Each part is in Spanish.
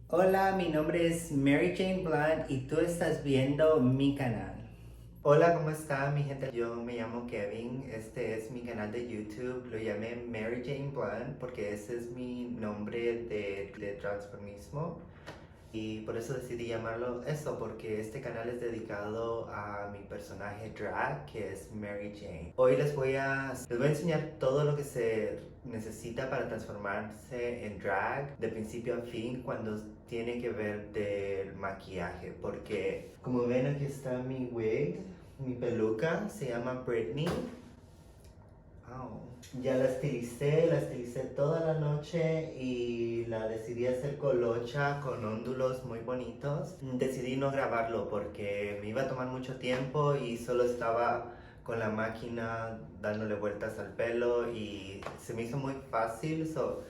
Hola, mi nombre es Mary Jane Blunt y tú estás viendo mi canal. Hola, ¿cómo está mi gente? Yo me llamo Kevin, este es mi canal de YouTube, lo llamé Mary Jane Blunt porque ese es mi nombre de transformismo y por eso decidí llamarlo eso, porque este canal es dedicado a mi personaje drag, que es Mary Jane. Hoy les voy a enseñar todo lo que se necesita para transformarse en drag, de principio a fin, cuando tiene que ver del maquillaje, porque como ven aquí está mi wig, mi peluca, se llama Britney. Oh. Ya la estilicé toda la noche y la decidí hacer colocha con óndulos muy bonitos. Decidí no grabarlo porque me iba a tomar mucho tiempo y solo estaba con la máquina dándole vueltas al pelo y se me hizo muy fácil.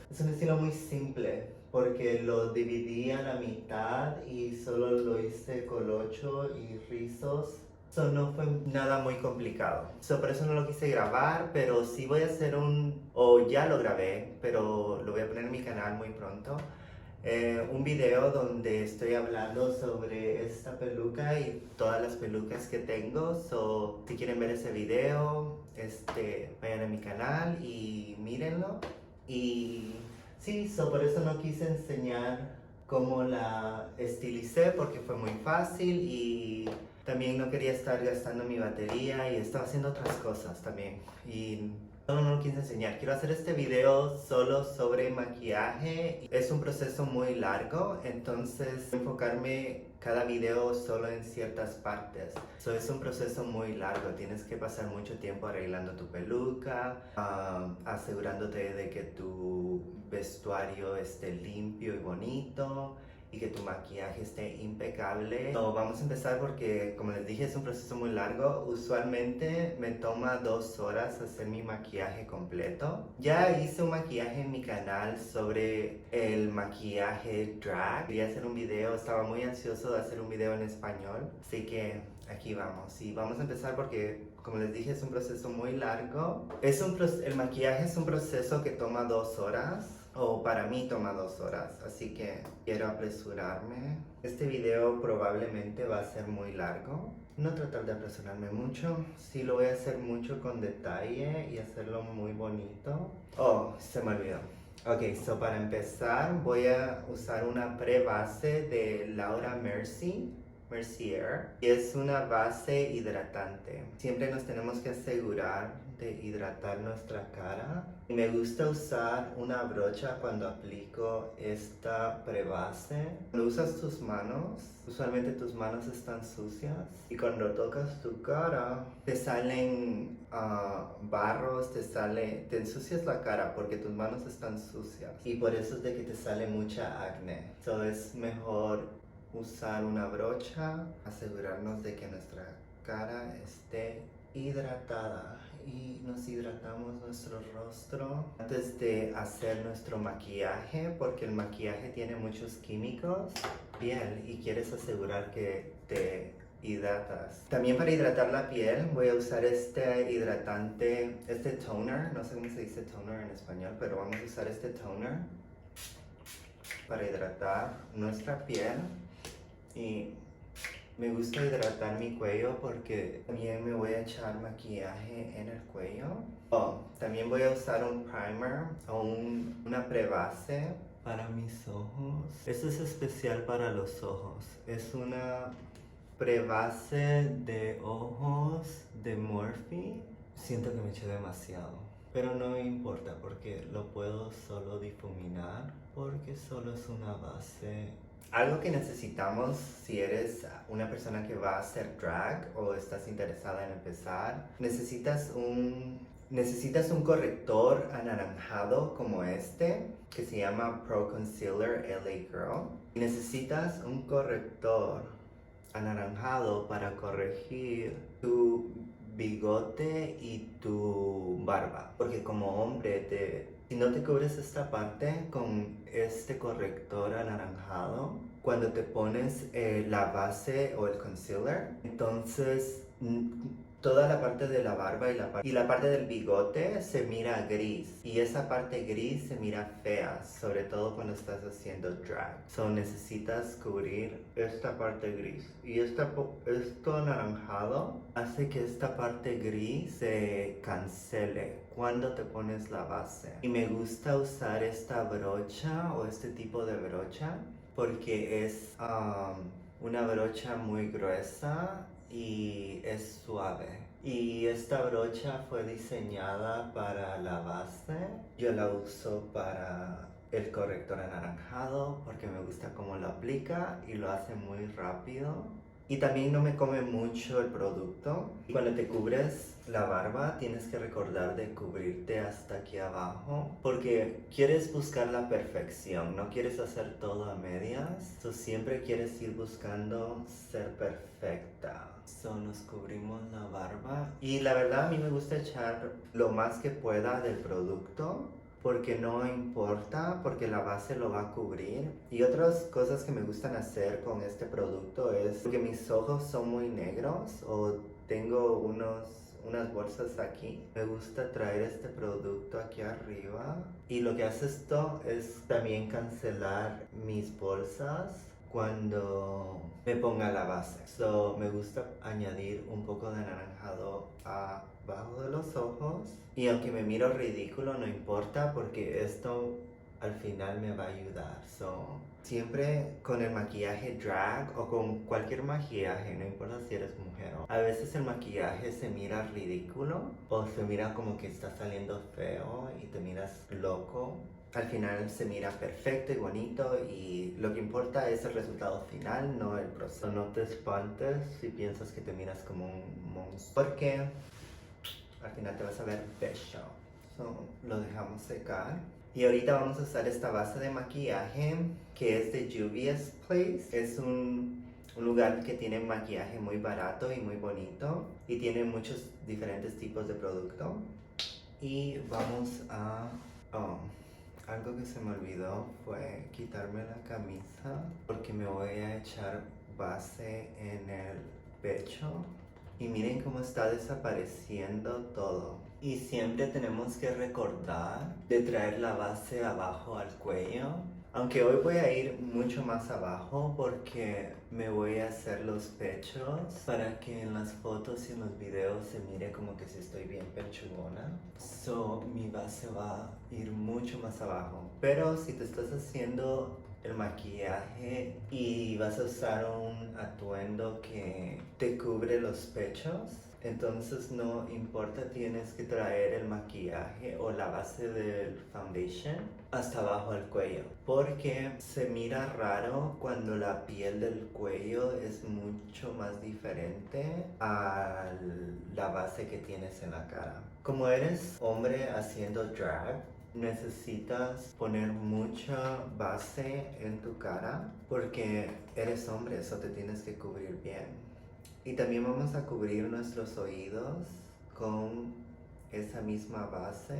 Es un estilo muy simple porque lo dividí a la mitad y solo lo hice colocho y rizos. No fue nada muy complicado. Por eso no lo quise grabar, pero sí voy a hacer o ya lo grabé, pero lo voy a poner en mi canal muy pronto. Un video donde estoy hablando sobre esta peluca y todas las pelucas que tengo. Si quieren ver ese video, vayan a mi canal y mírenlo. Y sí, por eso no quise enseñar cómo la estilicé porque fue muy fácil y también no quería estar gastando mi batería y estaba haciendo otras cosas también. Y no lo quise enseñar. Quiero hacer este video solo sobre maquillaje. Es un proceso muy largo, entonces enfocarme cada video solo en ciertas partes. Es un proceso muy largo. Tienes que pasar mucho tiempo arreglando tu peluca, asegurándote de que tu vestuario esté limpio y bonito y que tu maquillaje esté impecable. Vamos a empezar porque, como les dije, es un proceso muy largo. Usualmente me toma 2 horas hacer mi maquillaje completo. Ya hice un maquillaje en mi canal sobre el maquillaje drag. Quería hacer un video, estaba muy ansioso de hacer un video en español, así que aquí vamos. Y vamos a empezar porque, como les dije, es un proceso muy largo. El maquillaje es un proceso que toma 2 horas. O para mí toma 2 horas, así que quiero apresurarme. Este video probablemente va a ser muy largo. No tratar de apresurarme mucho, sí lo voy a hacer mucho con detalle y hacerlo muy bonito. Oh, se me olvidó. Ok, para empezar voy a usar una pre-base de Laura Mercier y es una base hidratante. Siempre nos tenemos que asegurar de hidratar nuestra cara. Y me gusta usar una brocha cuando aplico esta prebase. Cuando usas tus manos, usualmente tus manos están sucias y cuando tocas tu cara te salen barros, te ensucias la cara porque tus manos están sucias y por eso es de que te sale mucha acné. Es mejor usar una brocha, asegurarnos de que nuestra cara esté hidratada y nos hidratamos nuestro rostro antes de hacer nuestro maquillaje porque el maquillaje tiene muchos químicos piel y quieres asegurar que te hidratas. También para hidratar la piel voy a usar este hidratante, este toner, no sé cómo se dice toner en español, pero vamos a usar este toner para hidratar nuestra piel. Y me gusta hidratar mi cuello porque también me voy a echar maquillaje en el cuello. También voy a usar un primer o una prebase para mis ojos. Esto es especial para los ojos. Es una prebase de ojos de Morphe. Siento que me eché demasiado, pero no me importa porque lo puedo solo difuminar porque solo es una base. Algo que necesitamos si eres una persona que va a hacer drag o estás interesada en empezar, necesitas un corrector anaranjado como este que se llama Pro Concealer LA Girl. Y necesitas un corrector anaranjado para corregir tu bigote y tu barba, porque como hombre si no te cubres esta parte con este corrector anaranjado, cuando te pones la base o el concealer, entonces toda la parte de la barba y la parte del bigote se mira gris. Y esa parte gris se mira fea, sobre todo cuando estás haciendo drag. So necesitas cubrir esta parte gris. Y esto anaranjado hace que esta parte gris se cancele cuando te pones la base. Y me gusta usar esta brocha o este tipo de brocha porque es una brocha muy gruesa y es suave. Y esta brocha fue diseñada para la base. Yo la uso para el corrector anaranjado porque me gusta cómo lo aplica y lo hace muy rápido. Y también no me come mucho el producto. Cuando te cubres la barba, tienes que recordar de cubrirte hasta aquí abajo porque quieres buscar la perfección, no quieres hacer todo a medias. So, siempre quieres ir buscando ser perfecta. So, nos cubrimos la barba y la verdad a mí me gusta echar lo más que pueda del producto porque no importa, porque la base lo va a cubrir. Y otras cosas que me gustan hacer con este producto es porque mis ojos son muy negros o tengo unas bolsas aquí. Me gusta traer este producto aquí arriba y lo que hace esto es también cancelar mis bolsas cuando me ponga la base. So, me gusta añadir un poco de anaranjado abajo de los ojos. Y aunque me miro ridículo, no importa porque esto al final me va a ayudar. So, siempre con el maquillaje drag o con cualquier maquillaje, no importa si eres mujer o... A veces el maquillaje se mira ridículo o se mira como que está saliendo feo y te miras loco. Al final se mira perfecto y bonito y lo que importa es el resultado final, no el proceso. No te espantes si piensas que te miras como un monstruo porque al final te vas a ver bello. So, lo dejamos secar. Y ahorita vamos a usar esta base de maquillaje que es de Juvia's Place. Es un lugar que tiene maquillaje muy barato y muy bonito y tiene muchos diferentes tipos de producto. Y vamos a... algo que se me olvidó fue quitarme la camisa porque me voy a echar base en el pecho. Y miren cómo está desapareciendo todo. Y siempre tenemos que recordar de traer la base abajo al cuello. Aunque hoy voy a ir mucho más abajo porque me voy a hacer los pechos para que en las fotos y en los videos se mire como que si estoy bien pechugona. So, mi base va a ir mucho más abajo. Pero si te estás haciendo el maquillaje y vas a usar un atuendo que te cubre los pechos, entonces no importa, tienes que traer el maquillaje o la base del foundation hasta abajo del cuello porque se mira raro cuando la piel del cuello es mucho más diferente a la base que tienes en la cara. Como eres hombre haciendo drag, necesitas poner mucha base en tu cara porque eres hombre, eso te tienes que cubrir bien. Y también vamos a cubrir nuestros oídos con esa misma base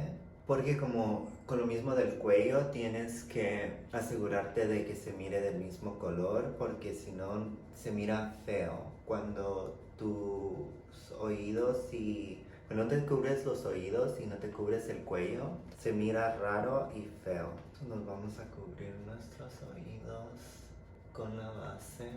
porque como con lo mismo del cuello tienes que asegurarte de que se mire del mismo color porque si no se mira feo cuando tus oídos y cuando no te cubres los oídos y no te cubres el cuello, se mira raro y feo. Entonces nos vamos a cubrir nuestros oídos con la base.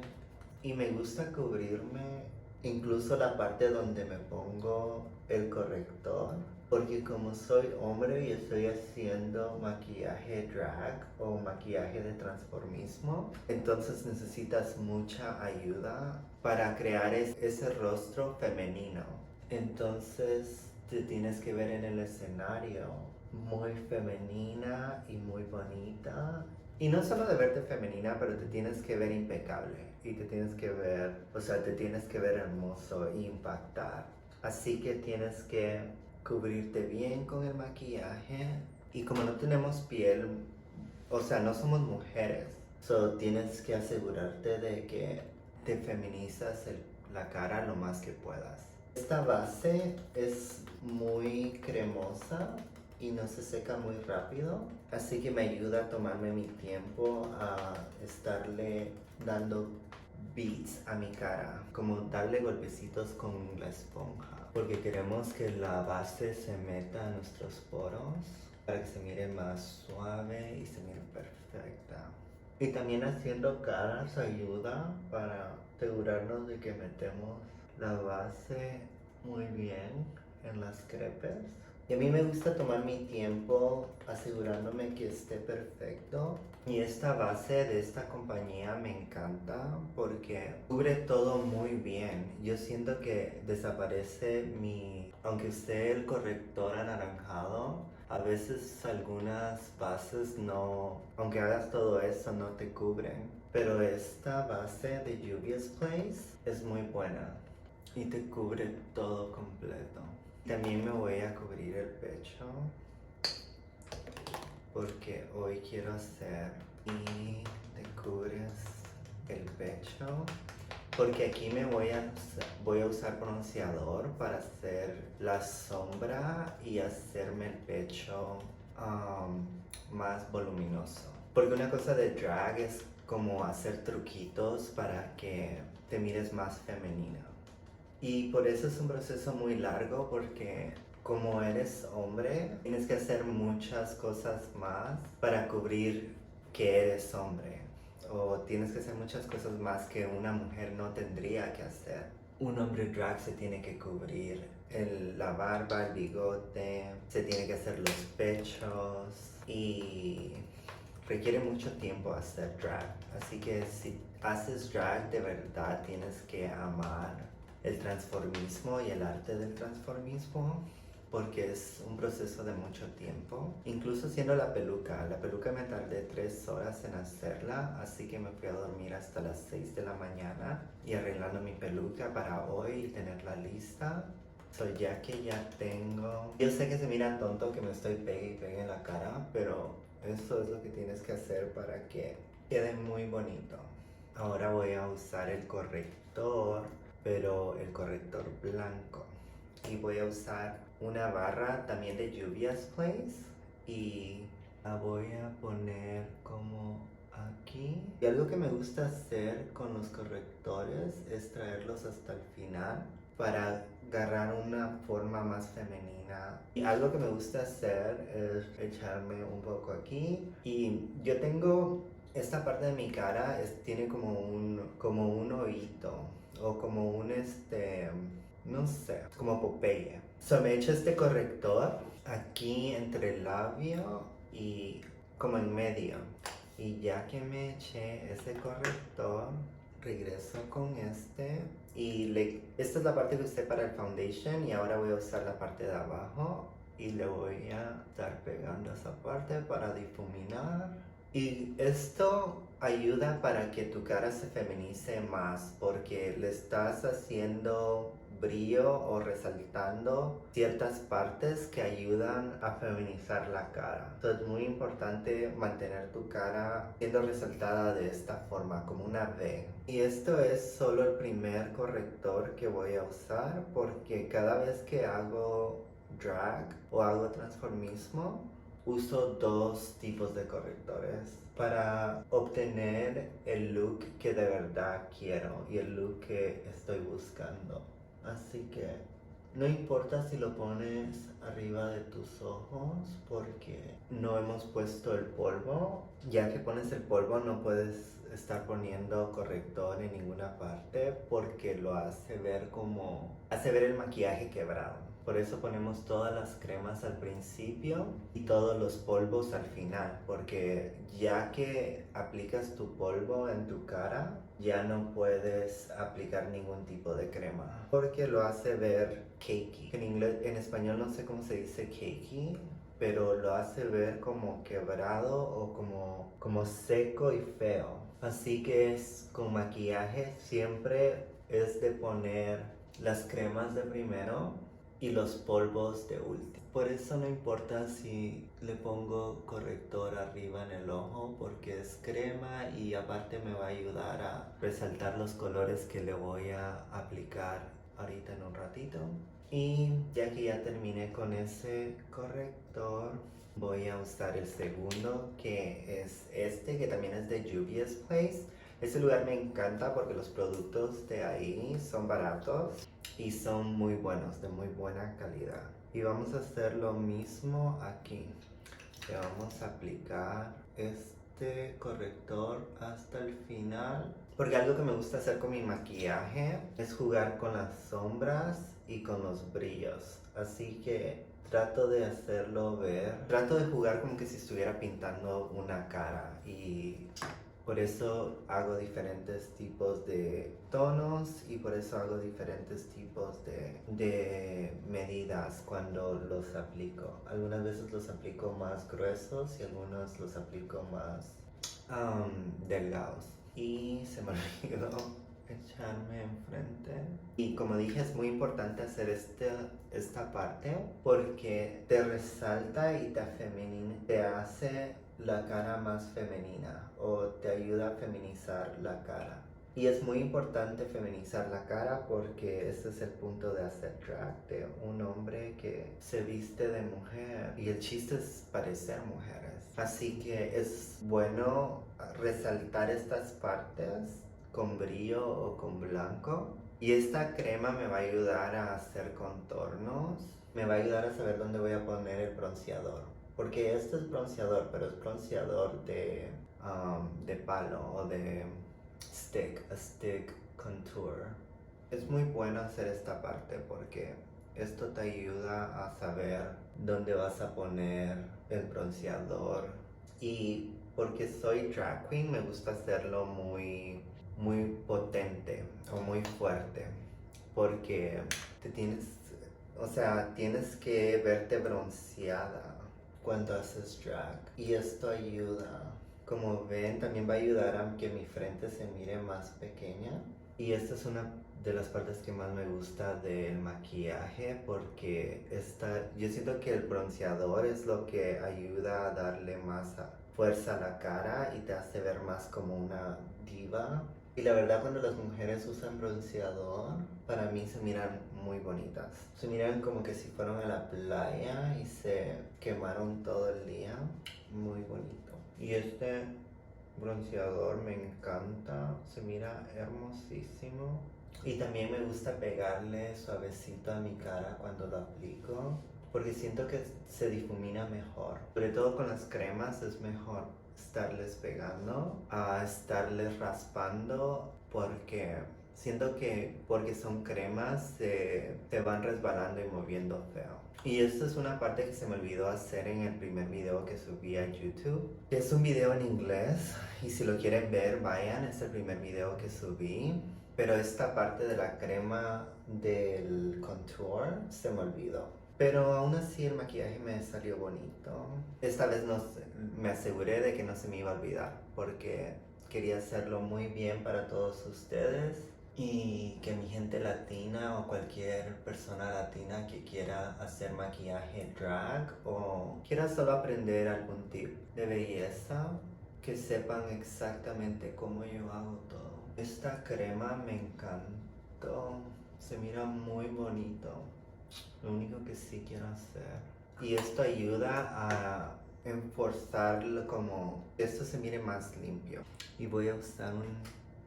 Y me gusta cubrirme incluso la parte donde me pongo el corrector. Porque como soy hombre y estoy haciendo maquillaje drag o maquillaje de transformismo, entonces necesitas mucha ayuda para crear ese rostro femenino. Entonces te tienes que ver en el escenario muy femenina y muy bonita. Y no solo de verte femenina, pero te tienes que ver impecable. Y te tienes que ver, o sea, te tienes que ver hermoso e impactar. Así que tienes que cubrirte bien con el maquillaje. Y como no tenemos piel, o sea, no somos mujeres, so tienes que asegurarte de que te feminizas la cara lo más que puedas. Esta base es muy cremosa y no se seca muy rápido, así que me ayuda a tomarme mi tiempo a estarle dando beats a mi cara, como darle golpecitos con la esponja. porque queremos que la base se meta a nuestros poros para que se mire más suave y se mire perfecta. Y también haciendo caras ayuda para asegurarnos de que metemos la base muy bien en las crepes. Y a mí me gusta tomar mi tiempo asegurándome que esté perfecto. Y esta base de esta compañía me encanta porque cubre todo muy bien. Yo siento que desaparece aunque esté el corrector anaranjado, a veces algunas bases no, aunque hagas todo eso, no te cubren. Pero esta base de Juvia's Place es muy buena y te cubre todo completo. También me voy a cubrir el pecho porque hoy quiero hacer y te cubres el pecho porque aquí voy a usar bronceador para hacer la sombra y hacerme el pecho más voluminoso. Porque una cosa de drag es como hacer truquitos para que te mires más femenina. Y por eso es un proceso muy largo porque como eres hombre, tienes que hacer muchas cosas más para cubrir que eres hombre. O tienes que hacer muchas cosas más que una mujer no tendría que hacer. Un hombre drag se tiene que cubrir la barba, el bigote, se tiene que hacer los pechos y requiere mucho tiempo hacer drag. Así que si haces drag de verdad tienes que amar el transformismo y el arte del transformismo porque es un proceso de mucho tiempo. Incluso haciendo la peluca me tardé 3 horas en hacerla, así que me fui a dormir hasta las 6 de la mañana y arreglando mi peluca para hoy y tenerla lista. Ya que ya tengo... Yo sé que se mira tonto que me estoy pegue y pegue en la cara, pero eso es lo que tienes que hacer para que quede muy bonito. Ahora voy a usar el corrector, pero el corrector blanco. Y voy a usar una barra también de Juvia's Place y la voy a poner como aquí. Y algo que me gusta hacer con los correctores es traerlos hasta el final para agarrar una forma más femenina. Y algo que me gusta hacer es echarme un poco aquí. Y yo tengo esta parte de mi cara, tiene como un oído o como no sé, como Popeye. Me echo este corrector aquí entre el labio y como en medio. Y ya que me eché ese corrector, regreso con esta es la parte que usé para el foundation y ahora voy a usar la parte de abajo y le voy a estar pegando esa parte para difuminar. Y esto ayuda para que tu cara se feminice más porque le estás haciendo brillo o resaltando ciertas partes que ayudan a feminizar la cara. Entonces es muy importante mantener tu cara siendo resaltada de esta forma, como una V. Y esto es solo el primer corrector que voy a usar porque cada vez que hago drag o hago transformismo, uso 2 tipos de correctores para obtener el look que de verdad quiero y el look que estoy buscando. Así que no importa si lo pones arriba de tus ojos porque no hemos puesto el polvo. Ya que pones el polvo no puedes estar poniendo corrector en ninguna parte porque lo hace ver el maquillaje quebrado. Por eso ponemos todas las cremas al principio y todos los polvos al final, porque ya que aplicas tu polvo en tu cara, ya no puedes aplicar ningún tipo de crema, porque lo hace ver cakey. En español no sé cómo se dice cakey, pero lo hace ver como quebrado o como seco y feo. Así que con maquillaje siempre es de poner las cremas de primero y los polvos de último. Por eso no importa si le pongo corrector arriba en el ojo porque es crema y aparte me va a ayudar a resaltar los colores que le voy a aplicar ahorita en un ratito. Y ya que ya terminé con ese corrector, voy a usar el segundo que es que también es de Juvia's Place, Este lugar me encanta porque los productos de ahí son baratos y son muy buenos, de muy buena calidad. Y vamos a hacer lo mismo aquí. Le vamos a aplicar este corrector hasta el final. Porque algo que me gusta hacer con mi maquillaje es jugar con las sombras y con los brillos. Así que trato de hacerlo ver. Trato de jugar como que si estuviera pintando una cara. Y por eso hago diferentes tipos de tonos y por eso hago diferentes tipos de medidas cuando los aplico. Algunas veces los aplico más gruesos y algunos los aplico más delgados. Y se me olvidó echarme enfrente. Y como dije, es muy importante hacer esta parte porque te resalta y te hace la cara más femenina o te ayuda a feminizar la cara. Y es muy importante feminizar la cara porque este es el punto de hacer drag, de un hombre que se viste de mujer y el chiste es parecer mujeres. Así que es bueno resaltar estas partes con brillo o con blanco. Y esta crema me va a ayudar a hacer contornos, me va a ayudar a saber dónde voy a poner el bronceador. Porque este es bronceador, pero es bronceador de palo o de a stick contour. Es muy bueno hacer esta parte porque esto te ayuda a saber dónde vas a poner el bronceador. Y porque soy drag queen me gusta hacerlo muy potente o muy fuerte porque tienes que verte bronceada cuando haces drag y esto ayuda. Como ven, también va a ayudar a que mi frente se mire más pequeña. Y esta es una de las partes que más me gusta del maquillaje porque yo siento que el bronceador es lo que ayuda a darle más fuerza a la cara y te hace ver más como una diva. Y la verdad, cuando las mujeres usan bronceador, para mí se miran muy bonitas. Se miran como que si fueron a la playa y se quemaron todo el día. Muy bonito. Y este bronceador me encanta, se mira hermosísimo. Y también me gusta pegarle suavecito a mi cara cuando lo aplico, porque siento que se difumina mejor. Sobre todo con las cremas es mejor estarles pegando a estarles raspando porque siento que porque son cremas se van resbalando y moviendo feo. Y esto es una parte que se me olvidó hacer en el primer video que subí a YouTube. Es un video en inglés y si lo quieren ver vayan, es el primer video que subí. Pero esta parte de la crema del contour se me olvidó. Pero aún así el maquillaje me salió bonito. Esta vez me aseguré de que no se me iba a olvidar porque quería hacerlo muy bien para todos ustedes y que mi gente latina o cualquier persona latina que quiera hacer maquillaje drag o quiera solo aprender algún tip de belleza, que sepan exactamente cómo yo hago todo. Esta crema me encantó, se mira muy bonito. Lo único que sí quiero hacer. Y esto ayuda a enforzarlo como esto se mire más limpio. Y voy a usar un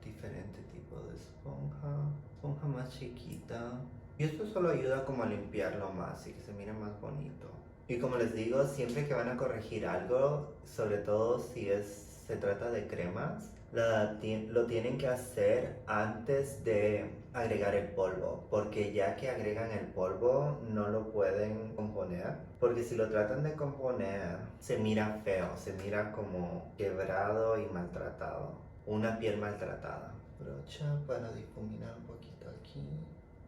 diferente tipo de esponja más chiquita. Y esto solo ayuda como a limpiarlo más y que se mire más bonito. Y como les digo, siempre que van a corregir algo, sobre todo si se trata de cremas, lo tienen que hacer antes de agregar el polvo, porque ya que agregan el polvo no lo pueden componer, porque si lo tratan de componer se mira feo, se mira como quebrado y maltratado, una piel maltratada. Brocha para difuminar un poquito aquí.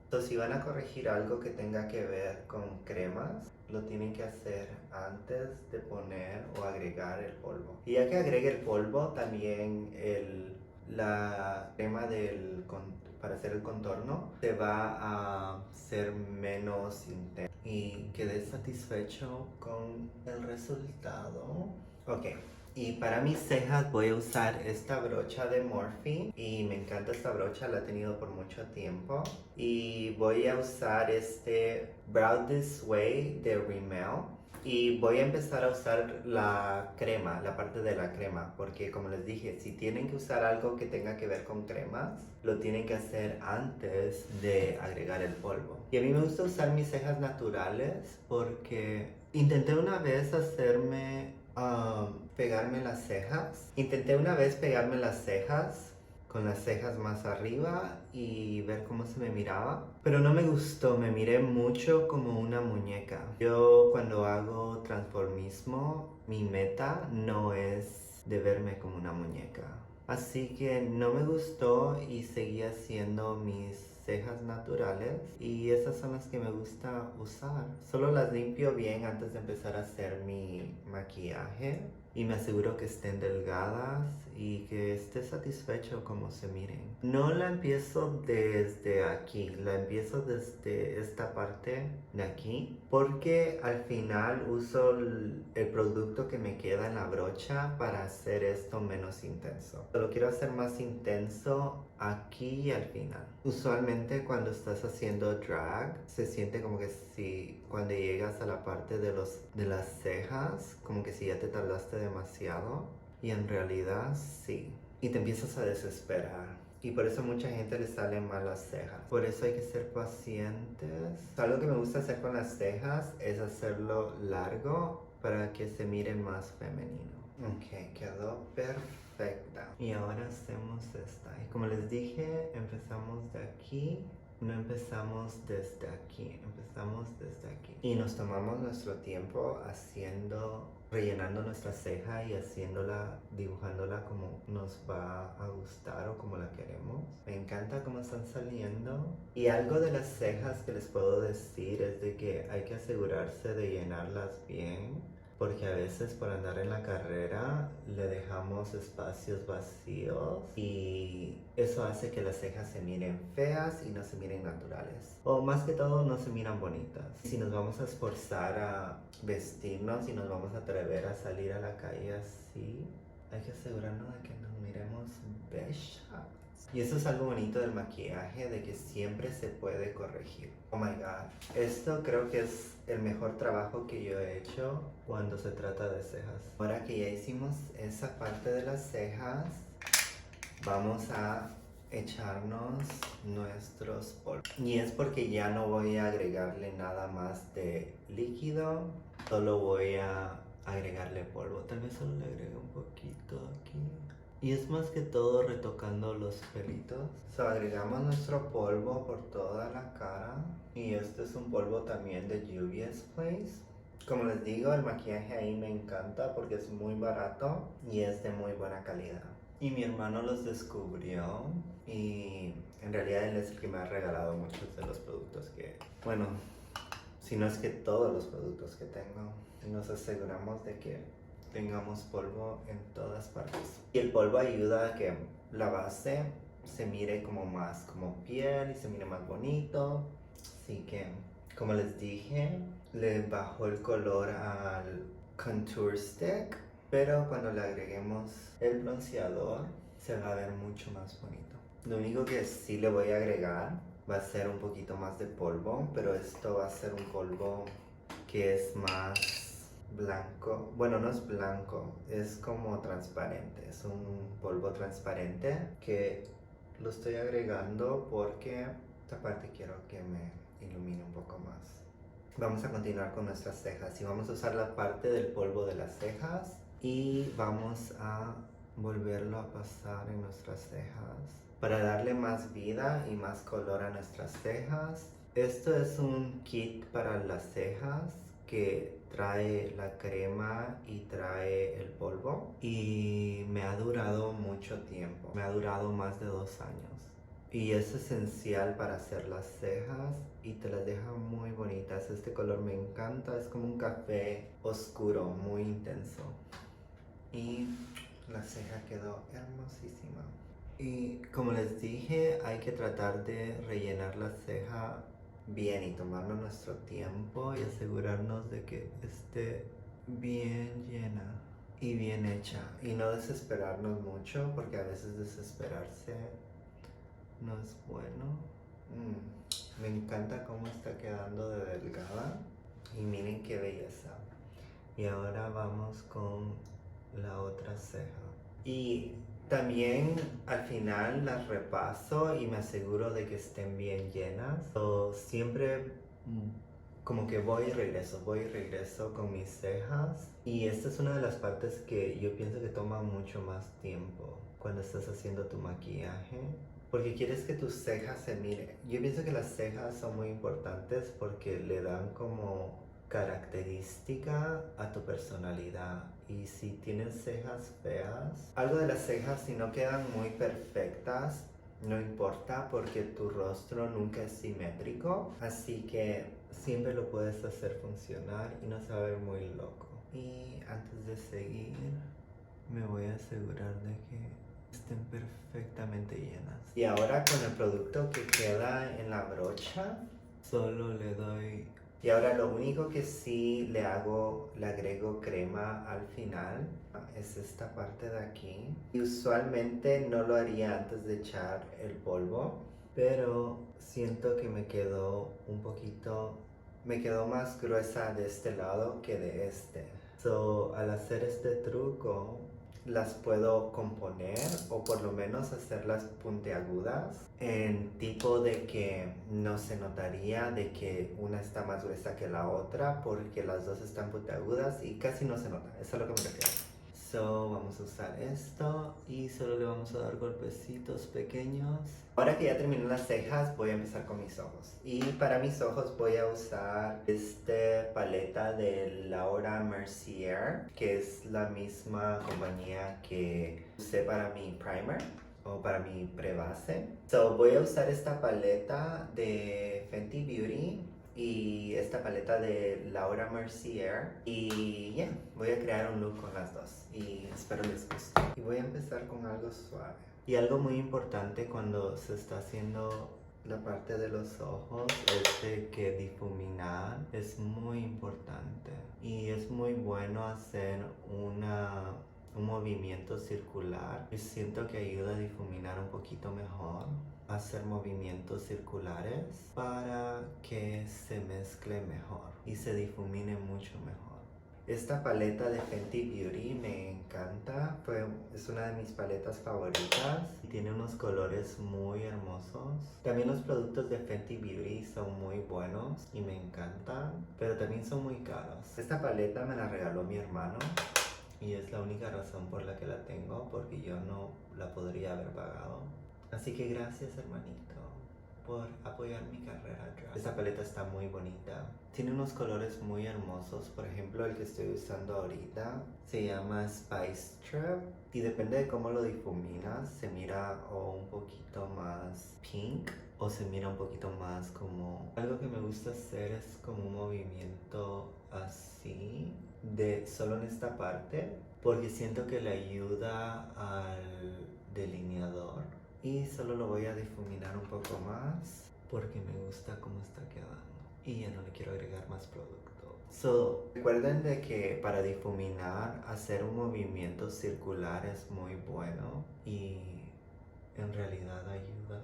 Entonces, si van a corregir algo que tenga que ver con cremas, lo tienen que hacer antes de poner o agregar el polvo. Y ya que agregue el polvo, también la crema para hacer el contorno se va a ser menos intenso. Y quedé satisfecho con el resultado. Ok. Y para mis cejas voy a usar esta brocha de Morphe y me encanta esta brocha, la he tenido por mucho tiempo. Y voy a usar este Brow This Way de Rimmel. Y voy a empezar a usar la crema, la parte de la crema, porque como les dije, si tienen que usar algo que tenga que ver con cremas, lo tienen que hacer antes de agregar el polvo. Y a mí me gusta usar mis cejas naturales porque intenté una vez pegarme las cejas. Intenté una vez pegarme las cejas con las cejas más arriba y ver cómo se me miraba. Pero no me gustó, me miré mucho como una muñeca. Yo cuando hago transformismo, mi meta no es de verme como una muñeca. Así que no me gustó y seguí haciendo mis cejas naturales y esas son las que me gusta usar. Solo las limpio bien antes de empezar a hacer mi maquillaje y me aseguro que estén delgadas y que esté satisfecho como se miren. No la empiezo desde aquí, la empiezo desde esta parte de aquí porque al final uso el producto que me queda en la brocha para hacer esto menos intenso. Lo quiero hacer más intenso aquí y al final. Usualmente cuando estás haciendo drag se siente como que si cuando llegas a la parte de las cejas como que si ya te tardaste demasiado y en realidad sí y te empiezas a desesperar y por eso a mucha gente le salen mal las cejas. Por eso hay que ser pacientes. Algo que me gusta hacer con las cejas es hacerlo largo para que se mire más femenino. Ok, quedó perfecta. Y ahora hacemos esta. Y como les dije, empezamos de aquí. No empezamos desde aquí, empezamos desde aquí. Y nos tomamos nuestro tiempo rellenando nuestra ceja y dibujándola como nos va a gustar o como la queremos. Me encanta cómo están saliendo. Y algo de las cejas que les puedo decir es de que hay que asegurarse de llenarlas bien. Porque a veces por andar en la carrera le dejamos espacios vacíos y eso hace que las cejas se miren feas y no se miren naturales. O más que todo no se miran bonitas. Si nos vamos a esforzar a vestirnos y nos vamos a atrever a salir a la calle así, hay que asegurarnos de que nos miremos bellas. Y eso es algo bonito del maquillaje, de que siempre se puede corregir. Oh my god, esto creo que es el mejor trabajo que yo he hecho cuando se trata de cejas. Ahora que ya hicimos esa parte de las cejas, vamos a echarnos nuestros polvos. Y es porque ya no voy a agregarle nada más de líquido, solo voy a agregarle polvo. Tal vez solo le agregue un poquito aquí. Y es más que todo retocando los pelitos. Agregamos nuestro polvo por toda la cara. Y este es un polvo también de Juvia's Place. Como les digo, el maquillaje ahí me encanta porque es muy barato y es de muy buena calidad. Y mi hermano los descubrió y en realidad él es el que me ha regalado muchos de los productos bueno, si no es que todos los productos que tengo. Y nos aseguramos de que tengamos polvo en todas partes. Y el polvo ayuda a que la base se mire como más como piel y se mire más bonito. Así que, como les dije, le bajó el color al contour stick, pero cuando le agreguemos el bronceador se va a ver mucho más bonito. Lo único que sí le voy a agregar va a ser un poquito más de polvo, pero esto va a ser un polvo que es más blanco. Bueno, no es blanco, es como transparente. Es un polvo transparente que lo estoy agregando porque esta parte quiero que me ilumine un poco más. Vamos a continuar con nuestras cejas y vamos a usar la parte del polvo de las cejas y vamos a volverlo a pasar en nuestras cejas para darle más vida y más color a nuestras cejas. Esto es un kit para las cejas que trae la crema y trae el polvo y me ha durado mucho tiempo, me ha durado más de 2 años. Y es esencial para hacer las cejas y te las deja muy bonitas. Este color me encanta, es como un café oscuro, muy intenso. Y la ceja quedó hermosísima. Y como les dije, hay que tratar de rellenar la ceja bien y tomarnos nuestro tiempo y asegurarnos de que esté bien llena y bien hecha. Y no desesperarnos mucho porque a veces desesperarse no es bueno. Me encanta cómo está quedando de delgada y miren qué belleza. Y ahora vamos con la otra ceja. Y también al final las repaso y me aseguro de que estén bien llenas. So, siempre como que voy y regreso con mis cejas. Y esta es una de las partes que yo pienso que toma mucho más tiempo cuando estás haciendo tu maquillaje. Porque quieres que tus cejas se miren. Yo pienso que las cejas son muy importantes porque le dan como característica a tu personalidad. Y si tienes cejas feas, algo de las cejas si no quedan muy perfectas, no importa porque tu rostro nunca es simétrico, así que siempre lo puedes hacer funcionar y no se va a ver muy loco. Y antes de seguir, me voy a asegurar de que estén perfectamente llenas. Y ahora con el producto que queda en la brocha, solo le doy. Y ahora lo único que sí le agrego crema al final, es esta parte de aquí. Y usualmente no lo haría antes de echar el polvo, pero siento que me quedó más gruesa de este lado que de este. So, al hacer este truco, las puedo componer o por lo menos hacerlas puntiagudas en tipo de que no se notaría de que una está más gruesa que la otra porque las dos están puntiagudas y casi no se nota. Eso es a lo que me refiero. So, vamos a usar esto y solo le vamos a dar golpecitos pequeños. Ahora que ya terminé las cejas, voy a empezar con mis ojos. Y para mis ojos voy a usar esta paleta de Laura Mercier, que es la misma compañía que usé para mi primer o para mi prebase. So, voy a usar esta paleta de Fenty Beauty y esta paleta de Laura Mercier y ya, voy a crear un look con las dos y espero les guste. Y voy a empezar con algo suave. Y algo muy importante cuando se está haciendo la parte de los ojos es de que difuminar es muy importante y es muy bueno hacer un movimiento circular. Yo siento que ayuda a difuminar un poquito mejor, hacer movimientos circulares para que se mezcle mejor y se difumine mucho mejor. Esta paleta de Fenty Beauty me encanta, es una de mis paletas favoritas y tiene unos colores muy hermosos. También los productos de Fenty Beauty son muy buenos y me encantan, pero también son muy caros. Esta paleta me la regaló mi hermano y es la única razón por la que la tengo, porque yo no la podría haber pagado. Así que gracias, hermanito, por apoyar mi carrera drag. Esta paleta está muy bonita. Tiene unos colores muy hermosos. Por ejemplo, el que estoy usando ahorita se llama Spice Trip. Y depende de cómo lo difuminas, se mira o un poquito más pink o se mira un poquito más como... Algo que me gusta hacer es como un movimiento así, de solo en esta parte, porque siento que le ayuda al delineador. Y solo lo voy a difuminar un poco más porque me gusta cómo está quedando y ya no le quiero agregar más producto. So, recuerden de que para difuminar hacer un movimiento circular es muy bueno y en realidad ayuda.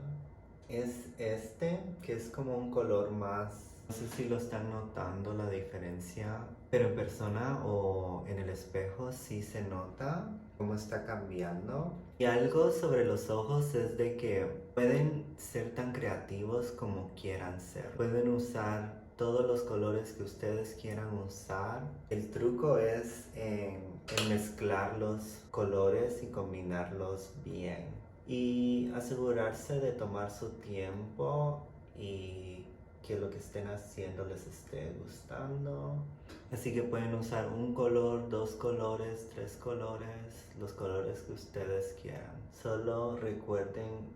Es este que es como un color más, no sé si lo están notando la diferencia, pero en persona o en el espejo sí se nota cómo está cambiando. Y algo sobre los ojos es de que pueden ser tan creativos como quieran ser. Pueden usar todos los colores que ustedes quieran usar. El truco es en mezclar los colores y combinarlos bien. Y asegurarse de tomar su tiempo y que lo que estén haciendo les esté gustando. Así que pueden usar un color, dos colores, tres colores, los colores que ustedes quieran. Solo recuerden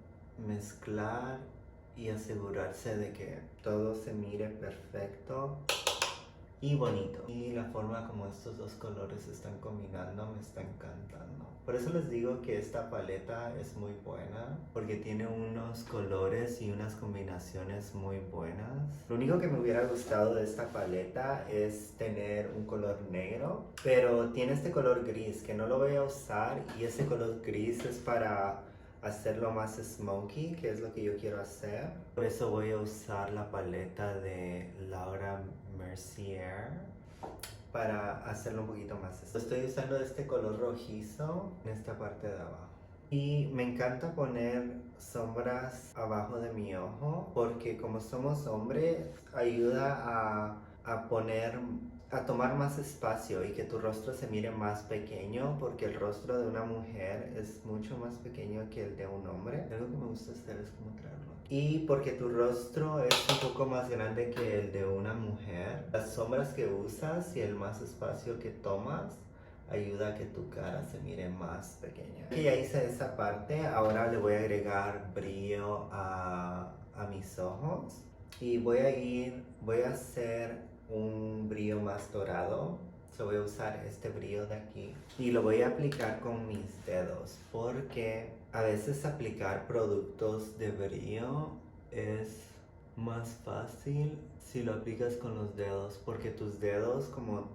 mezclar y asegurarse de que todo se mire perfecto y bonito. Y la forma como estos dos colores se están combinando me está encantando. Por eso les digo que esta paleta es muy buena, porque tiene unos colores y unas combinaciones muy buenas. Lo único que me hubiera gustado de esta paleta es tener un color negro, pero tiene este color gris que no lo voy a usar, y ese color gris es para hacerlo más smoky, que es lo que yo quiero hacer. Por eso voy a usar la paleta de Laura Mercier para hacerlo un poquito más. Estoy usando este color rojizo en esta parte de abajo. Y me encanta poner sombras abajo de mi ojo porque como somos hombres ayuda a tomar más espacio y que tu rostro se mire más pequeño porque el rostro de una mujer es mucho más pequeño que el de un hombre. Algo que me gusta hacer es como traerlo. Y porque tu rostro es un poco más grande que el de una mujer, las sombras que usas y el más espacio que tomas ayuda a que tu cara se mire más pequeña. Que ya hice esa parte, ahora le voy a agregar brillo a mis ojos y voy a hacer un brillo más dorado. Voy a usar este brillo de aquí y lo voy a aplicar con mis dedos porque a veces aplicar productos de brillo es más fácil si lo aplicas con los dedos porque tus dedos, como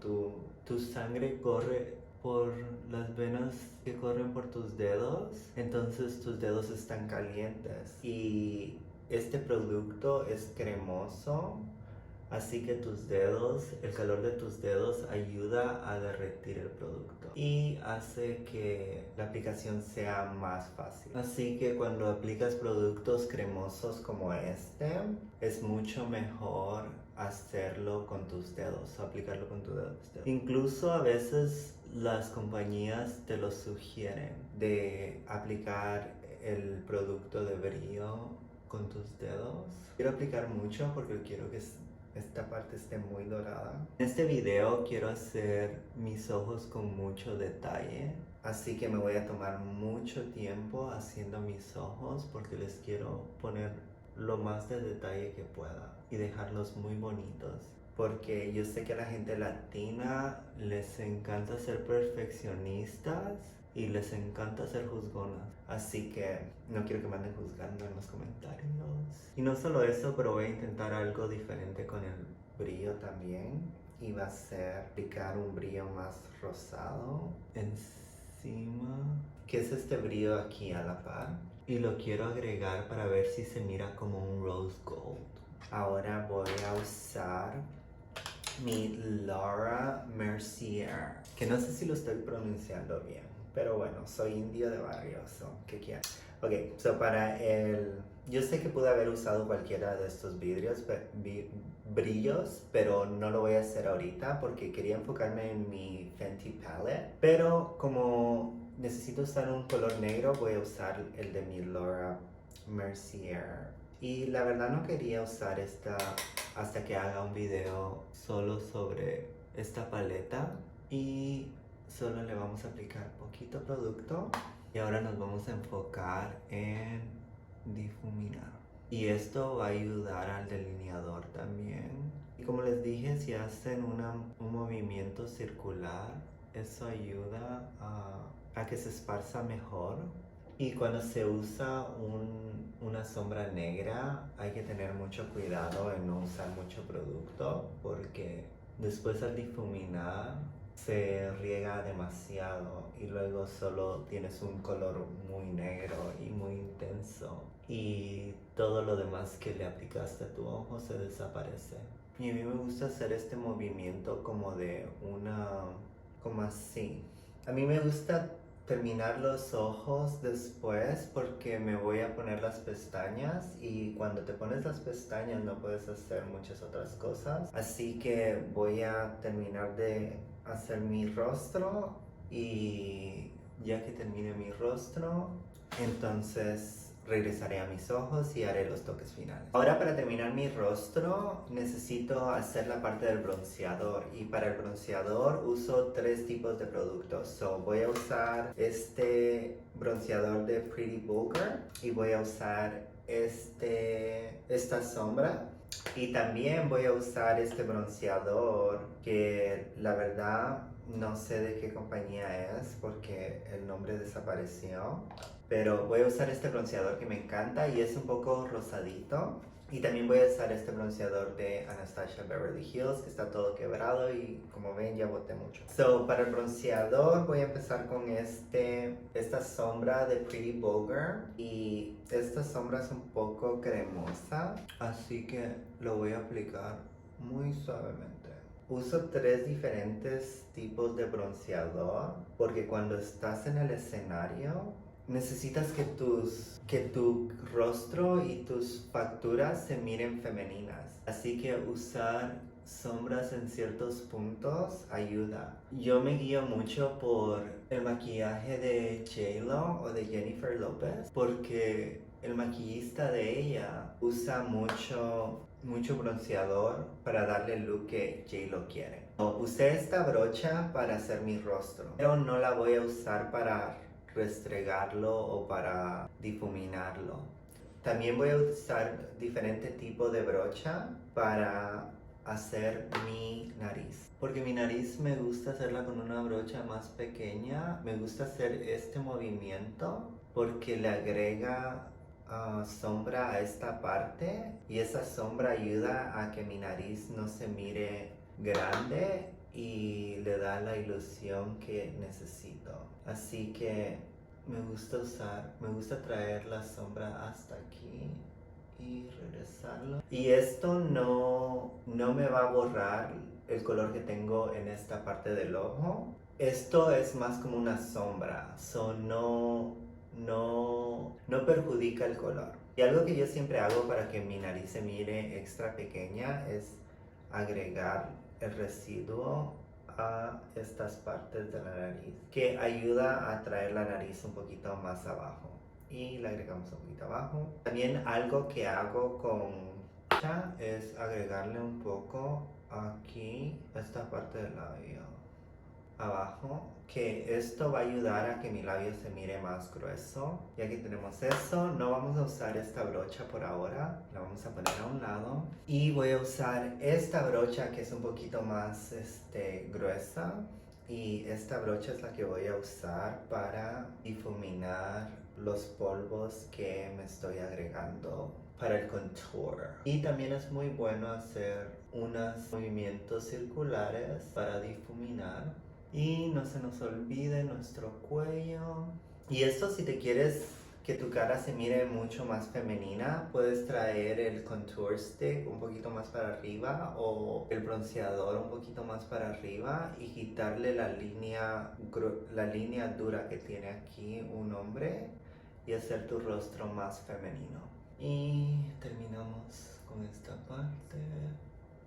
tu sangre corre por las venas que corren por tus dedos, entonces tus dedos están calientes y este producto es cremoso, así que el calor de tus dedos ayuda a derretir el producto y hace que la aplicación sea más fácil. Así que cuando aplicas productos cremosos como este, es mucho mejor hacerlo con tus dedos, o aplicarlo con tus dedos. Incluso a veces las compañías te lo sugieren de aplicar el producto de brillo con tus dedos. Quiero aplicar mucho porque quiero que esta parte esté muy dorada. En este video quiero hacer mis ojos con mucho detalle, así que me voy a tomar mucho tiempo haciendo mis ojos porque les quiero poner lo más de detalle que pueda y dejarlos muy bonitos. Porque yo sé que a la gente latina les encanta ser perfeccionistas y les encanta ser juzgonas. Así que no quiero que me anden juzgando en los comentarios. Y no solo eso, pero voy a intentar algo diferente con el brillo también. Y va a ser aplicar un brillo más rosado encima, que es este brillo aquí a la par. Y lo quiero agregar para ver si se mira como un rose gold. Ahora voy a usar mi Laura Mercier, que no sé si lo estoy pronunciando bien, pero bueno, soy indio de barrio, ¿qué quieren? Ok, yo sé que pude haber usado cualquiera de estos brillos, pero no lo voy a hacer ahorita porque quería enfocarme en mi Fenty Palette, pero como necesito usar un color negro, voy a usar el de mi Laura Mercier. Y la verdad no quería usar esta hasta que haga un video solo sobre esta paleta y solo le vamos a aplicar poquito producto y ahora nos vamos a enfocar en difuminar. Y esto va a ayudar al delineador también. Y como les dije, si hacen un movimiento circular, eso ayuda a que se esparza mejor. Y cuando se usa una sombra negra hay que tener mucho cuidado en no usar mucho producto porque después al difuminar se riega demasiado y luego solo tienes un color muy negro y muy intenso y todo lo demás que le aplicaste a tu ojo se desaparece. Y a mí me gusta hacer este movimiento como como así. A mí me gusta terminar los ojos después porque me voy a poner las pestañas y cuando te pones las pestañas no puedes hacer muchas otras cosas, así que voy a terminar de hacer mi rostro y ya que termine mi rostro entonces regresaré a mis ojos y haré los toques finales. Ahora para terminar mi rostro necesito hacer la parte del bronceador y para el bronceador uso 3 tipos de productos. Voy a usar este bronceador de Pretty Vulgar y voy a usar esta sombra y también voy a usar este bronceador que la verdad no sé de qué compañía es porque el nombre desapareció. Pero voy a usar este bronceador que me encanta y es un poco rosadito. Y también voy a usar este bronceador de Anastasia Beverly Hills que está todo quebrado y como ven ya boté mucho. Para el bronceador voy a empezar con esta sombra de Pretty Vulgar. Y esta sombra es un poco cremosa, así que lo voy a aplicar muy suavemente. uso 3 diferentes tipos de bronceador porque cuando estás en el escenario necesitas que tu rostro y tus facturas se miren femeninas. Así que usar sombras en ciertos puntos ayuda. Yo me guío mucho por el maquillaje de J-Lo o de Jennifer Lopez porque el maquillista de ella usa mucho bronceador para darle el look que J-Lo quiere. Usé esta brocha para hacer mi rostro, pero no la voy a usar para restregarlo o para difuminarlo. También voy a usar diferentes tipos de brocha para hacer mi nariz, porque mi nariz me gusta hacerla con una brocha más pequeña. Me gusta hacer este movimiento porque le agrega sombra a esta parte y esa sombra ayuda a que mi nariz no se mire grande y le da la ilusión que necesito. Así que me gusta traer la sombra hasta aquí y regresarlo. Y esto no me va a borrar el color que tengo en esta parte del ojo. Esto es más como una sombra, no perjudica el color. Y algo que yo siempre hago para que mi nariz se mire extra pequeña es agregar el residuo a estas partes de la nariz, que ayuda a traer la nariz un poquito más abajo. Y le agregamos un poquito abajo. También algo que hago con es agregarle un poco aquí a esta parte del labio abajo, que esto va a ayudar a que mi labio se mire más grueso. Ya que tenemos eso, no vamos a usar esta brocha por ahora, la vamos a poner a un lado y voy a usar esta brocha que es un poquito más gruesa, y esta brocha es la que voy a usar para difuminar los polvos que me estoy agregando para el contour. Y también es muy bueno hacer unos movimientos circulares para difuminar. Y no se nos olvide nuestro cuello. Y esto, si te quieres que tu cara se mire mucho más femenina, puedes traer el contour stick un poquito más para arriba o el bronceador un poquito más para arriba y quitarle la línea dura que tiene aquí un hombre y hacer tu rostro más femenino. Y terminamos con esta parte.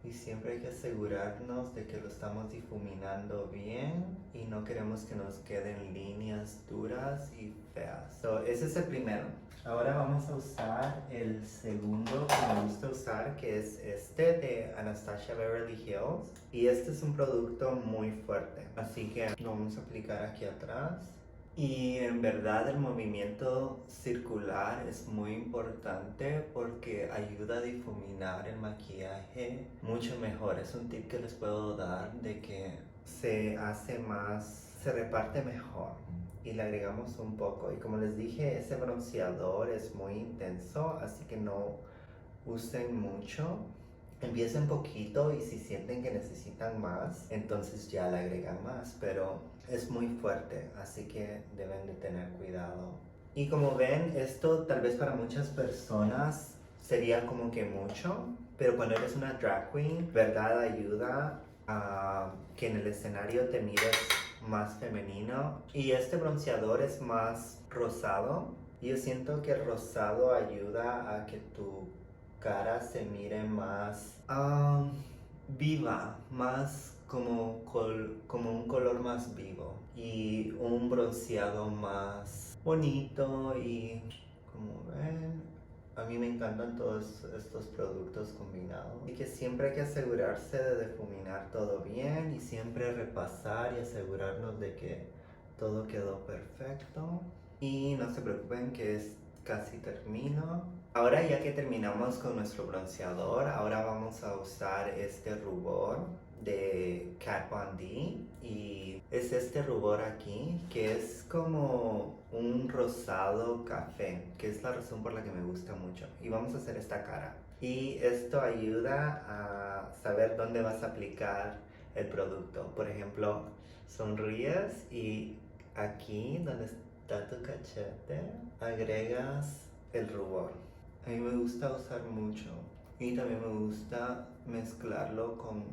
Y siempre hay que asegurarnos de que lo estamos difuminando bien y no queremos que nos queden líneas duras y feas. Ese es el primero. Ahora vamos a usar el segundo que me gusta usar, que es este de Anastasia Beverly Hills. Y este es un producto muy fuerte, así que lo vamos a aplicar aquí atrás. Y en verdad el movimiento circular es muy importante porque ayuda a difuminar el maquillaje mucho mejor. Es un tip que les puedo dar de que se reparte mejor y le agregamos un poco. Y como les dije, ese bronceador es muy intenso, así que no usen mucho. Empiecen poquito y si sienten que necesitan más, entonces ya le agregan más, pero es muy fuerte, así que deben de tener cuidado. Y como ven, esto tal vez para muchas personas sería como que mucho, pero cuando eres una drag queen, verdad ayuda a que en el escenario te mires más femenino. Y este bronceador es más rosado. Yo siento que el rosado ayuda a que tu cara se mire más viva, más como un color más vivo y un bronceado más bonito. Y como ven, a mí me encantan todos estos productos combinados, y que siempre hay que asegurarse de difuminar todo bien y siempre repasar y asegurarnos de que todo quedó perfecto. Y no se preocupen que es casi termino. Ahora ya que terminamos con nuestro bronceador, ahora vamos a usar este rubor de Kat Von D, y es este rubor aquí que es como un rosado café, que es la razón por la que me gusta mucho. Y vamos a hacer esta cara, y esto ayuda a saber dónde vas a aplicar el producto. Por ejemplo, sonríes y aquí donde está tu cachete agregas el rubor. A mí me gusta usar mucho y también me gusta mezclarlo con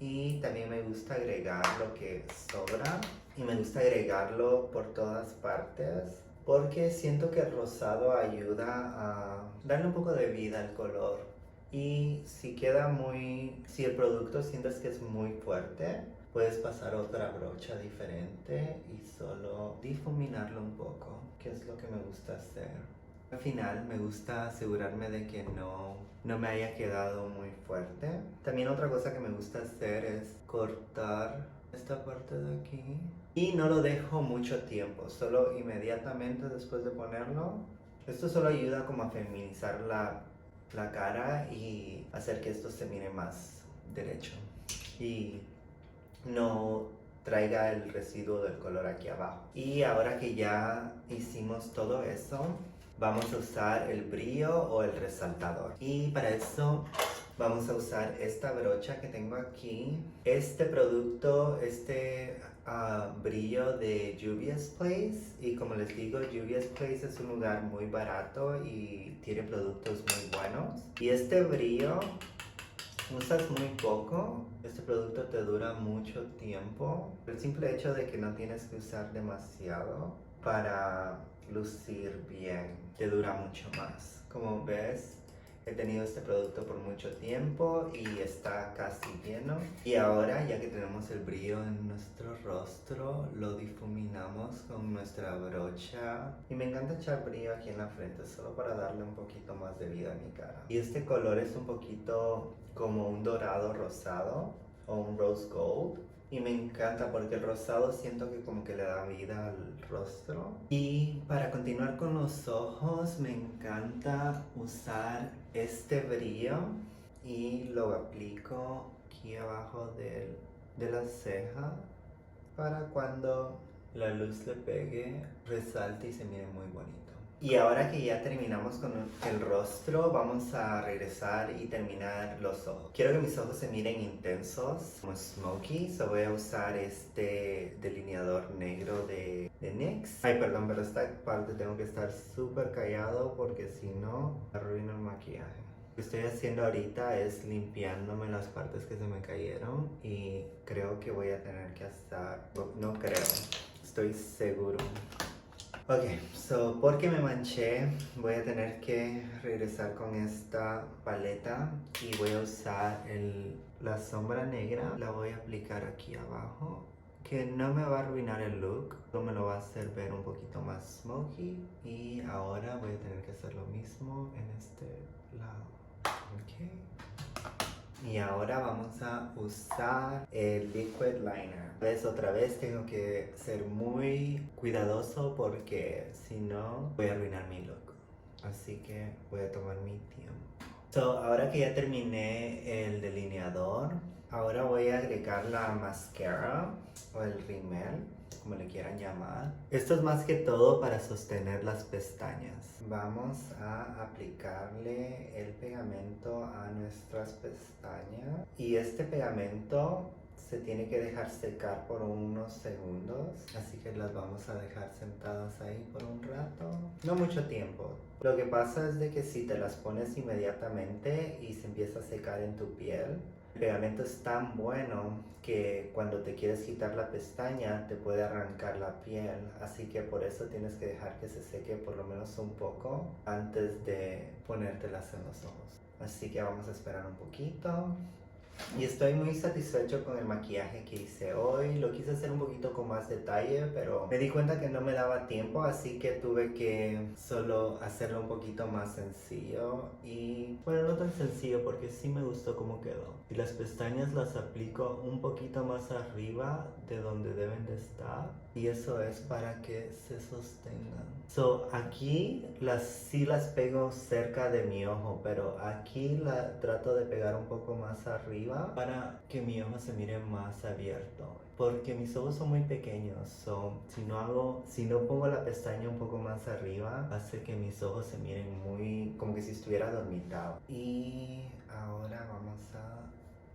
y también me gusta agregar lo que sobra y me gusta agregarlo por todas partes porque siento que el rosado ayuda a darle un poco de vida al color. Y si queda si el producto sientes que es muy fuerte, puedes pasar otra brocha diferente y solo difuminarlo un poco, que es lo que me gusta hacer. Al final me gusta asegurarme de que no me haya quedado muy fuerte. También otra cosa que me gusta hacer es cortar esta parte de aquí. Y no lo dejo mucho tiempo, solo inmediatamente después de ponerlo. Esto solo ayuda como a feminizar la cara y hacer que esto se mire más derecho. Y no traiga el residuo del color aquí abajo. Y ahora que ya hicimos todo eso, vamos a usar el brillo o el resaltador. Y para eso vamos a usar esta brocha que tengo aquí. Este producto, brillo de Juvia's Place. Y como les digo, Juvia's Place es un lugar muy barato y tiene productos muy buenos. Y este brillo usas muy poco, este producto te dura mucho tiempo. El simple hecho de que no tienes que usar demasiado para lucir bien, te dura mucho más. Como ves, he tenido este producto por mucho tiempo y está casi lleno. Y ahora, ya que tenemos el brillo en nuestro rostro, lo difuminamos con nuestra brocha. Y me encanta echar brillo aquí en la frente, solo para darle un poquito más de vida a mi cara. Y este color es un poquito como un dorado rosado o un rose gold. Y me encanta porque el rosado siento que como que le da vida al rostro. Y para continuar con los ojos, me encanta usar este brillo y lo aplico aquí abajo de la ceja para cuando la luz le pegue, resalte y se mire muy bonito. Y ahora que ya terminamos con el rostro, vamos a regresar y terminar los ojos. Quiero que mis ojos se miren intensos, como smoky, so voy a usar este delineador negro de NYX. Ay, perdón, pero esta parte tengo que estar súper callado porque si no, arruino el maquillaje. Lo que estoy haciendo ahorita es limpiándome las partes que se me cayeron y creo que voy a tener que hacer, no creo, estoy seguro. Ok, so porque me manché, voy a tener que regresar con esta paleta y voy a usar la sombra negra. La voy a aplicar aquí abajo, que no me va a arruinar el look, solo me lo va a hacer ver un poquito más smoky. Y ahora voy a tener que hacer lo mismo en este lado. Ok. Y ahora vamos a usar el liquid liner. Otra vez tengo que ser muy cuidadoso porque si no voy a arruinar mi look. Así que voy a tomar mi tiempo. Ahora que ya terminé el delineador, ahora voy a agregar la mascara o el rímel, como le quieran llamar. Esto es más que todo para sostener las pestañas. Vamos a aplicarle el pegamento a nuestras pestañas. Y este pegamento se tiene que dejar secar por unos segundos. Así que las vamos a dejar sentadas ahí por un rato. No mucho tiempo. Lo que pasa es de que si te las pones inmediatamente y se empieza a secar en tu piel, el pegamento es tan bueno que cuando te quieres quitar la pestaña te puede arrancar la piel, así que por eso tienes que dejar que se seque por lo menos un poco antes de ponértelas en los ojos. Así que vamos a esperar un poquito. Y estoy muy satisfecho con el maquillaje que hice hoy. Lo quise hacer un poquito con más detalle, pero me di cuenta que no me daba tiempo, así que tuve que solo hacerlo un poquito más sencillo. Y bueno, no tan sencillo porque sí me gustó cómo quedó. Y las pestañas las aplico un poquito más arriba de donde deben de estar. Y eso es para que se sostengan. Aquí sí las pego cerca de mi ojo, pero aquí la trato de pegar un poco más arriba para que mi ojo se mire más abierto. Porque mis ojos son muy pequeños, si no pongo la pestaña un poco más arriba, hace que mis ojos se miren muy como que si estuviera dormitado. Y ahora vamos a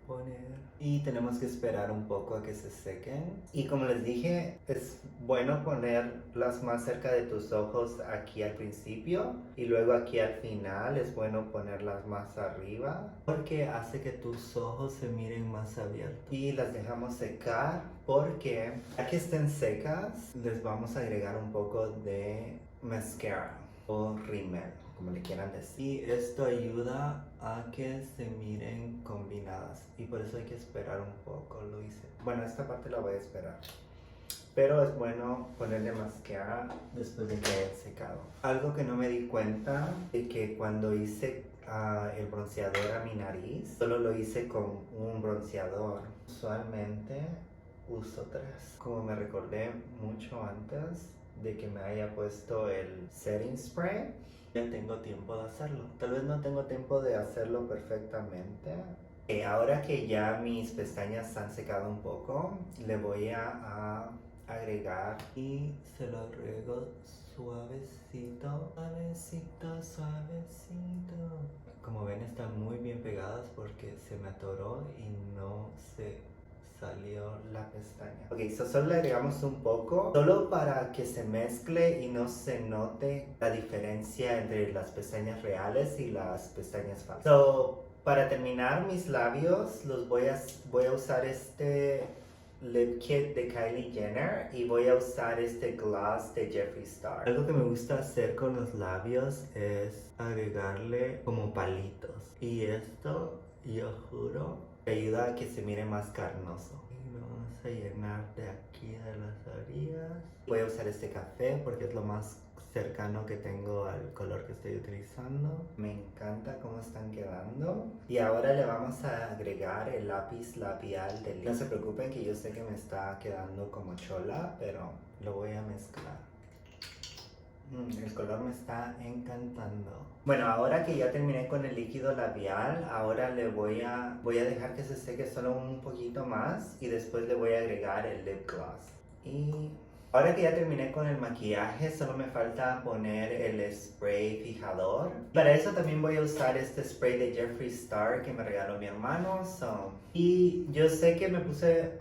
poner. Y tenemos que esperar un poco a que se sequen. Y como les dije, es bueno ponerlas más cerca de tus ojos aquí al principio. Y luego aquí al final es bueno ponerlas más arriba. Porque hace que tus ojos se miren más abiertos. Y las dejamos secar porque ya que estén secas, les vamos a agregar un poco de mascara o rímel, como le quieran decir. Y esto ayuda a que se miren combinadas. Y por eso hay que esperar un poco, lo hice. Bueno, esta parte la voy a esperar. Pero es bueno ponerle mascara después de que haya secado. Algo que no me di cuenta es que cuando hice el bronceador a mi nariz, solo lo hice con un bronceador. Usualmente uso 3. Como me recordé mucho antes de que me haya puesto el setting spray, ya tengo tiempo de hacerlo. Tal vez no tengo tiempo de hacerlo perfectamente. Ahora que ya mis pestañas han secado un poco, le voy a agregar y se lo agrego suavecito, suavecito, suavecito. Como ven, están muy bien pegadas porque se me atoró y no se salió la pestaña. Ok, solo le agregamos un poco, solo para que se mezcle y no se note la diferencia entre las pestañas reales y las pestañas falsas. Para terminar mis labios, voy a usar este lip kit de Kylie Jenner y voy a usar este gloss de Jeffree Star. Algo que me gusta hacer con los labios es agregarle como palitos. Y esto, yo juro, que ayuda a que se mire más carnoso. Y lo vamos a llenar de aquí de las orillas. Voy a usar este café porque es lo más cercano que tengo al color que estoy utilizando. Me encanta cómo están quedando. Y ahora le vamos a agregar el lápiz labial de Liz. No se preocupen que yo sé que me está quedando como chola, pero lo voy a mezclar. El color me está encantando. Bueno, ahora que ya terminé con el líquido labial, ahora voy a dejar que se seque solo un poquito más y después le voy a agregar el lip gloss. Y ahora que ya terminé con el maquillaje, solo me falta poner el spray fijador. Para eso también voy a usar este spray de Jeffree Star que me regaló mi hermano. Y yo sé que me puse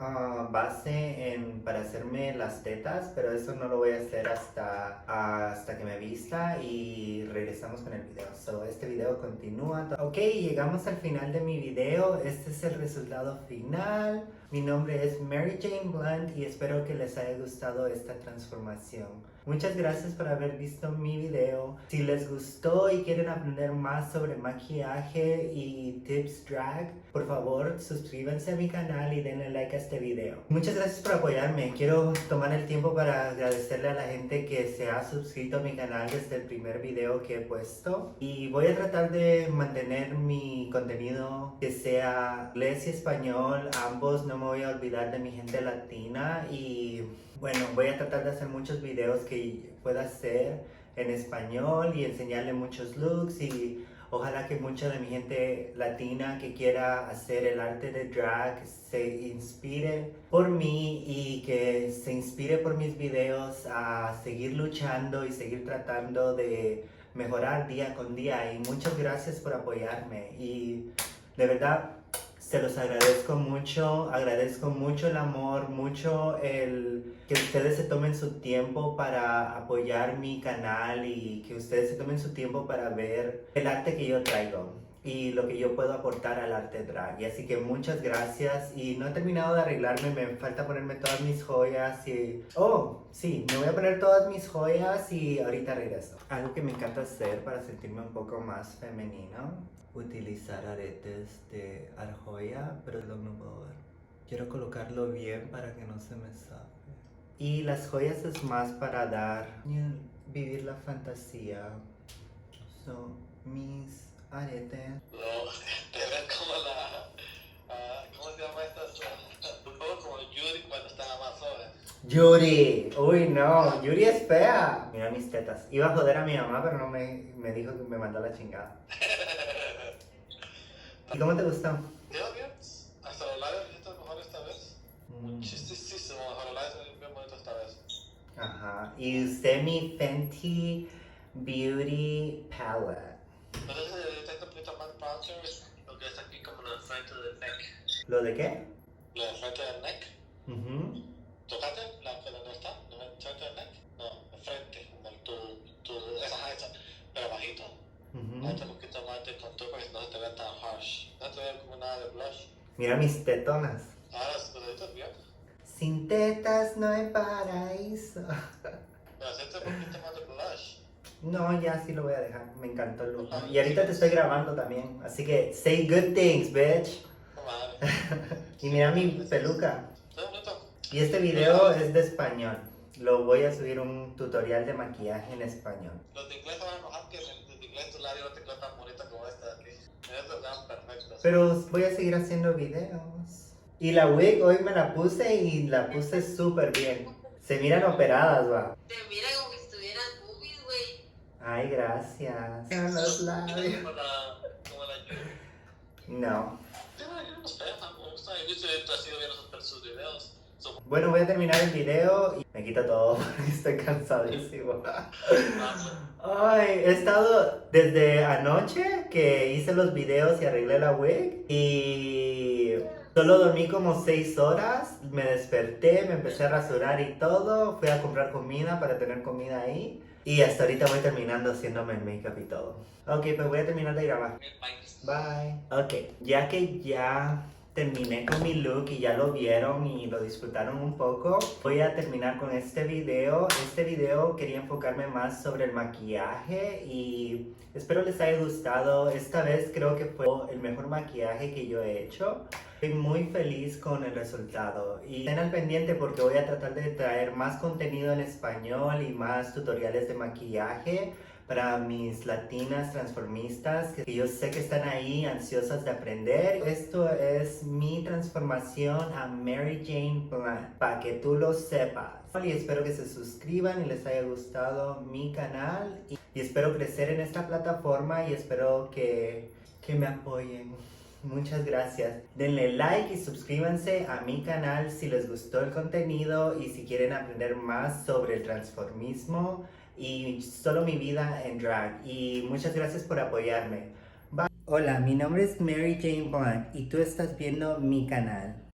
base para hacerme las tetas, pero eso no lo voy a hacer hasta que me vista y regresamos con el video. Este video continúa. Ok, llegamos al final de mi video. Este es el resultado final. Mi nombre es Mary Jane Blunt y espero que les haya gustado esta transformación. Muchas gracias por haber visto mi video. Si les gustó y quieren aprender más sobre maquillaje y tips drag, por favor suscríbanse a mi canal y denle like a este video. Muchas gracias por apoyarme. Quiero tomar el tiempo para agradecerle a la gente que se ha suscrito a mi canal desde el primer video que he puesto. Y voy a tratar de mantener mi contenido que sea inglés y español, ambos. No me voy a olvidar de mi gente latina y bueno, voy a tratar de hacer muchos videos que pueda hacer en español y enseñarle muchos looks y ojalá que mucha de mi gente latina que quiera hacer el arte de drag se inspire por mí y que se inspire por mis videos a seguir luchando y seguir tratando de mejorar día con día. Y muchas gracias por apoyarme y de verdad se los agradezco mucho el amor, mucho el que ustedes se tomen su tiempo para apoyar mi canal y que ustedes se tomen su tiempo para ver el arte que yo traigo y lo que yo puedo aportar al arte drag. Y así que muchas gracias y no he terminado de arreglarme, me falta ponerme todas mis joyas y... Oh, sí, me voy a poner todas mis joyas y ahorita regreso. Algo que me encanta hacer para sentirme un poco más femenino, utilizar aretes de arjoya, pero no puedo ver. Quiero colocarlo bien para que no se me zafe. Y las joyas es más para vivir la fantasía. Son mis aretes. No, te ves como ¿cómo se llama esta? Un poco como Yuri cuando estaba más joven. Yuri, uy no, Yuri es fea. Mira mis tetas. Iba a joder a mi mamá, pero no me dijo que me mandó a la chingada. ¿Y cómo te gustó? Quedó bien. Hasta los labios dijiste mejor esta vez. Muchísimo mejor. Los labios son bien bonitos esta vez. Ajá. Y usé mi Fenty Beauty Palette. No sé si detecta un poquito más bronzer, lo que está aquí como en el frente del neck. ¿Lo de qué? Lo de frente del neck. Ujú. ¿Tocaste la que no está? ¿No es frente del neck? No, de frente, como esa, pero bajito. Ujú. Hazte un poquito más de contour para que no se te vea tan harsh. No te vea como nada de blush. Mira mis tetonas. Ahora, si te lo dices bien, Sin tetas no hay paraíso. pero hacerte un poquito más de blush. No, ya sí lo voy a dejar. Me encantó el look. Y ahorita te estoy grabando también. Así que, say good things, bitch. No mames. Y mira mi peluca. Está bonito. Y este video es de español. Lo voy a subir un tutorial de maquillaje en español. Los de inglés se van a enojar que los de inglés tu labio no te quedó tan bonito como esta de aquí. Estos quedan perfectos. Pero voy a seguir haciendo videos. Y la wig hoy me la puse y la puse súper bien. Se miran operadas, va. Te mira como que si tuvieras boobies, güey. Ay, gracias. En los labios. Como la Yuri. No. Sí, no sé, me gusta. Yo he sido viendo sus videos. Bueno, voy a terminar el video y me quito todo porque estoy cansadísimo. Ay, he estado desde anoche que hice los videos y arreglé la wig y solo dormí como 6 horas, me desperté, me empecé a rasurar y todo, fui a comprar comida para tener comida ahí y hasta ahorita voy terminando haciéndome el make-up y todo. Ok, pues voy a terminar de grabar. Bye. Ok, ya que ya terminé con mi look y ya lo vieron y lo disfrutaron un poco, voy a terminar con este video. Este video quería enfocarme más sobre el maquillaje y espero les haya gustado. Esta vez creo que fue el mejor maquillaje que yo he hecho. Estoy muy feliz con el resultado y estén al pendiente porque voy a tratar de traer más contenido en español y más tutoriales de maquillaje para mis latinas transformistas que yo sé que están ahí ansiosas de aprender. Esto es mi transformación a Mary Jane Blunt, para que tú lo sepas. Y espero que se suscriban y les haya gustado mi canal y espero crecer en esta plataforma y espero que me apoyen. Muchas gracias. Denle like y suscríbanse a mi canal si les gustó el contenido y si quieren aprender más sobre el transformismo y solo mi vida en drag. Y muchas gracias por apoyarme. Bye. Hola, mi nombre es Mary Jane Blunt y tú estás viendo mi canal.